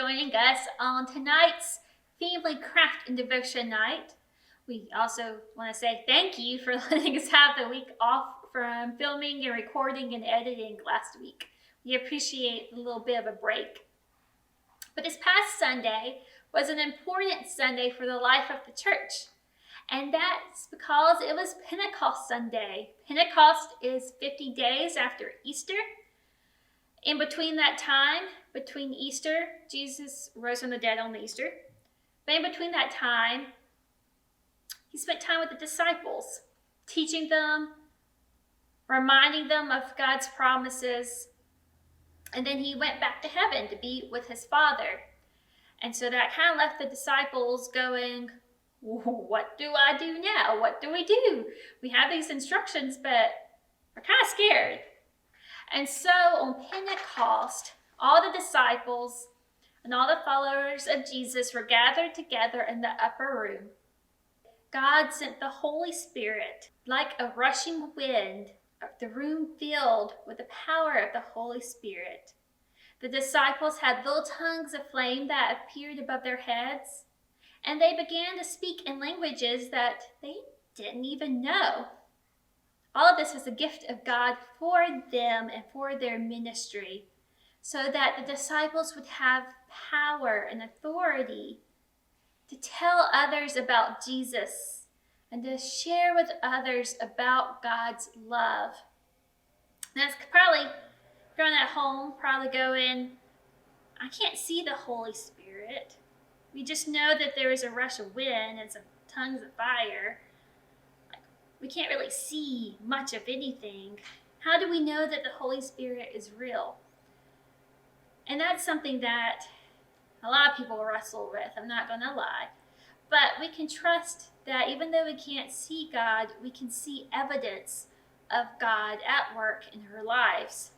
joining us on tonight's Family Craft and Devotion Night. We also want to say thank you for letting us have the week off from filming and recording and editing last week. We appreciate a little bit of a break. But this past Sunday was an important Sunday for the life of the church. And that's because it was Pentecost Sunday. Pentecost is 50 days after Easter. In between that time, between Easter, Jesus rose from the dead on Easter. But in between that time, he spent time with the disciples, teaching them, reminding them of God's promises. And then he went back to heaven to be with his Father. And so that kind of left the disciples going, what do I do now? What do we do? We have these instructions, but we're kind of scared. And so on Pentecost, all the disciples and all the followers of Jesus were gathered together in the upper room. God sent the Holy Spirit like a rushing wind, the room filled with the power of the Holy Spirit. The disciples had little tongues of flame that appeared above their heads, and they began to speak in languages that they didn't even know. All of this was a gift of God for them and for their ministry, so that the disciples would have power and authority to tell others about Jesus and to share with others about God's love. That's probably, if you're at home, probably going, I can't see the Holy Spirit. We just know that there is a rush of wind and some tongues of fire. We can't really see much of anything. How do we know that the Holy Spirit is real? And that's something that a lot of people wrestle with, I'm not going to lie. But we can trust that even though we can't see God, we can see evidence of God at work in our lives.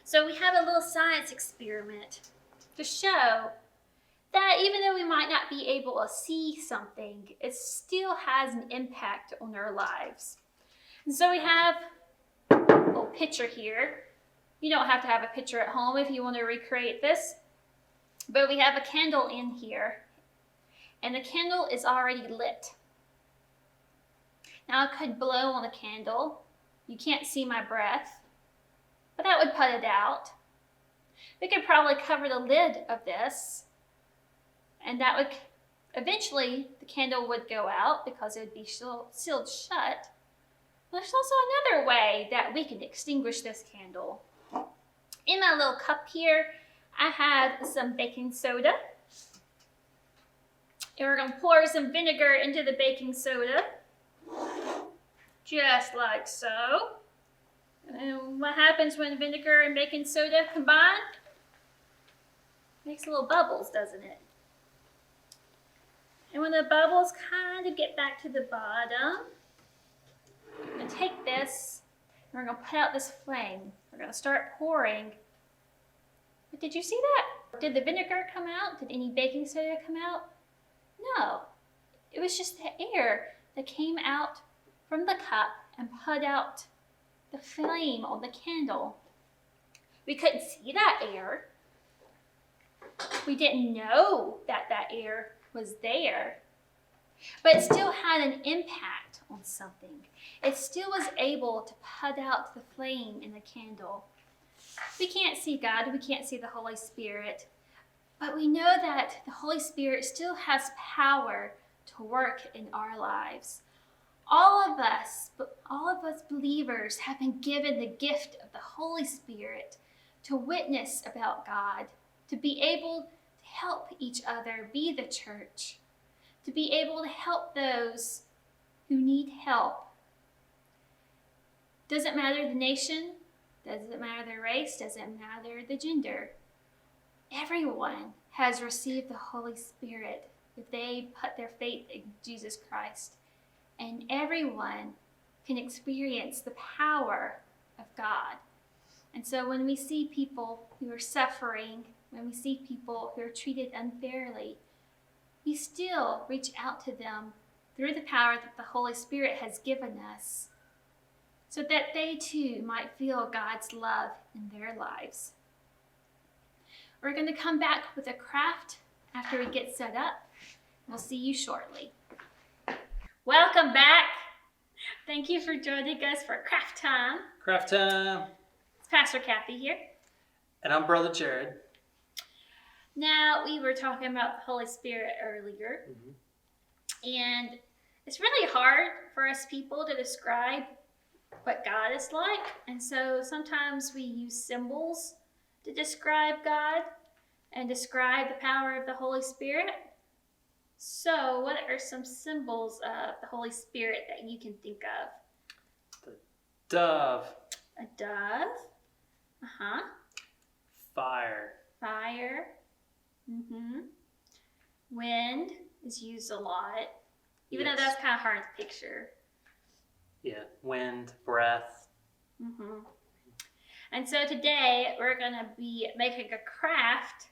So we have a little science experiment to show that even though we might not be able to see something, it still has an impact on our lives. And so we have a little picture here. You don't have to have a picture at home if you want to recreate this. But we have a candle in here. And the candle is already lit. Now I could blow on the candle. You can't see my breath, but that would put it out. We could probably cover the lid of this, and that would eventually the candle would go out because it would be sealed shut. But there's also another way that we can extinguish this candle. In my little cup here, I have some baking soda. And we're going to pour some vinegar into the baking soda. Just like so. And what happens when vinegar and baking soda combine? Makes little bubbles, doesn't it? And when the bubbles kind of get back to the bottom, we're going to take this and we're going to put out this flame. We're going to start pouring. But did you see that? Did the vinegar come out? Did any baking soda come out? No. It was just the air that came out from the cup and put out the flame on the candle. We couldn't see that air. We didn't know that air was there, but it still had an impact on something. It still was able to put out the flame in the candle. We can't see God, we can't see the Holy Spirit, but we know that the Holy Spirit still has power to work in our lives. All of us believers have been given the gift of the Holy Spirit to witness about God, to be able to help each other be the church, to be able to help those who need help. Doesn't matter the nation, doesn't matter the race, doesn't matter the gender. Everyone has received the Holy Spirit if they put their faith in Jesus Christ. And everyone can experience the power of God. And so when we see people who are suffering, when we see people who are treated unfairly, we still reach out to them through the power that the Holy Spirit has given us, so that they too might feel God's love in their lives. We're going to come back with a craft after we get set up. We'll see you shortly. Welcome back. Thank you for joining us for Craft Time. Craft Time. It's Pastor Kathy here. And I'm Brother Jarod. Now, we were talking about the Holy Spirit earlier. And it's really hard for us people to describe what God is like. And so sometimes we use symbols to describe God and describe the power of the Holy Spirit. So what are some symbols of the Holy Spirit that you can think of? The dove. A dove. Fire. Fire. Wind is used a lot, even though that's kind of hard to picture. Yeah, wind, breath. And so today we're going to be making a craft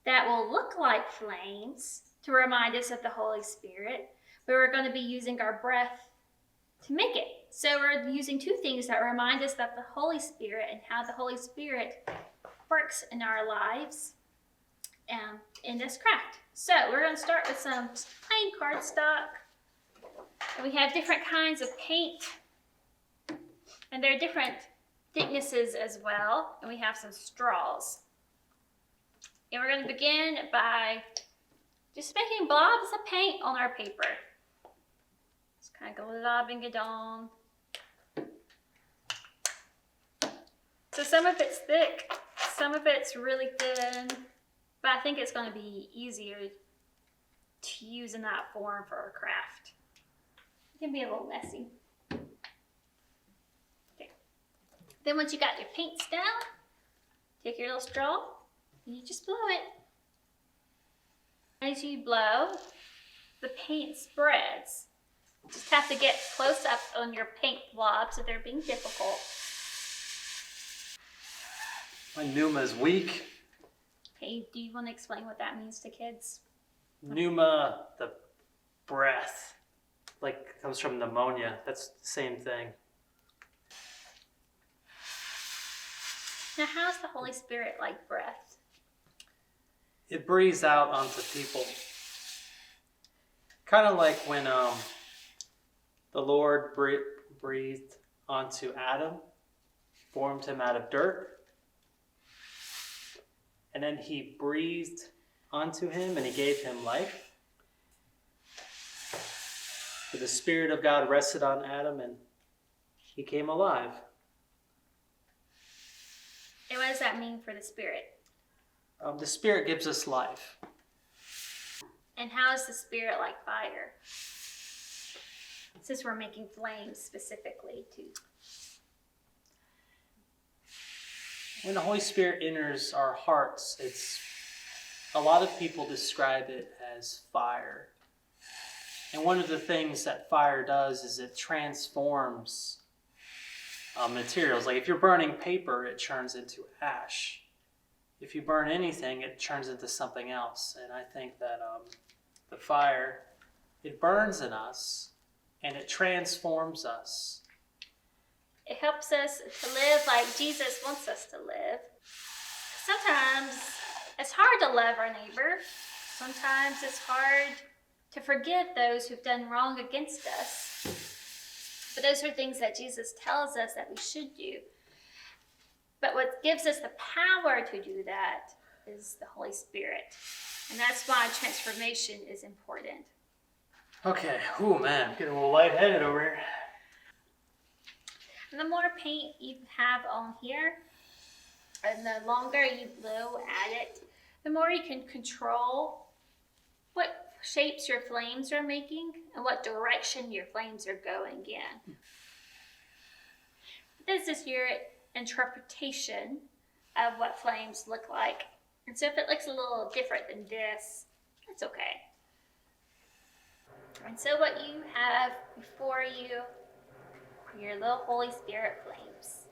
that will look like flames to remind us of the Holy Spirit, but we're going to be using our breath to make it. So we're using two things that remind us of the Holy Spirit and how the Holy Spirit works in our lives in this craft. So we're going to start with some plain cardstock. And we have different kinds of paint, and there are different thicknesses as well, and we have some straws. And we're going to begin by just making blobs of paint on our paper. Just kind of globbing it on. So some of it's thick, some of it's really thin, but I think it's going to be easier to use in that form for our craft. It can be a little messy. Okay. Then once you got your paints down, take your little straw and you just blow it. As you blow, the paint spreads. You just have to get close up on your paint blobs if they're being difficult. My pneuma's weak. Okay, do you want to explain what that means to kids? Pneuma, the breath, like comes from pneumonia. That's the same thing. Now, how's the Holy Spirit like breath? It breathes out onto people. Kind of like when the Lord breathed onto Adam, formed him out of dirt. And then he breathed onto him and he gave him life. But the Spirit of God rested on Adam and he came alive. And what does that mean for the Spirit? The Spirit gives us life. And how is the Spirit like fire? Since we're making flames specifically too. When the Holy Spirit enters our hearts, a lot of people describe it as fire. And one of the things that fire does is it transforms materials. Like if you're burning paper, it turns into ash. If you burn anything, it turns into something else. And I think that the fire, it burns in us and it transforms us. It helps us to live like Jesus wants us to live. Sometimes it's hard to love our neighbor. Sometimes it's hard to forgive those who've done wrong against us. But those are things that Jesus tells us that we should do. But what gives us the power to do that is the Holy Spirit. And that's why transformation is important. Okay, oh man, I'm getting a little lightheaded over here. And the more paint you have on here, and the longer you blow at it, the more you can control what shapes your flames are making and what direction your flames are going in. This is your interpretation of what flames look like. And so if it looks a little different than this, that's okay. And so what you have before you are your little Holy Spirit flames.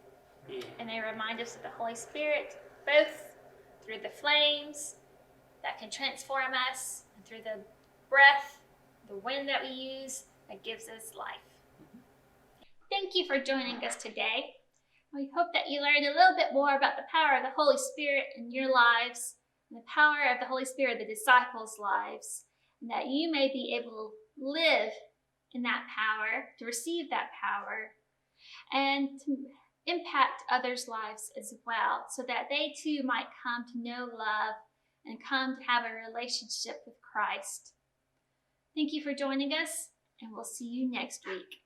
Yeah. And they remind us of the Holy Spirit, both through the flames that can transform us, and through the breath, the wind that we use that gives us life. Thank you for joining us today. We hope that you learned a little bit more about the power of the Holy Spirit in your lives, and the power of the Holy Spirit in the disciples' lives, and that you may be able to live in that power, to receive that power, and to impact others' lives as well, so that they too might come to know love and come to have a relationship with Christ. Thank you for joining us, and we'll see you next week.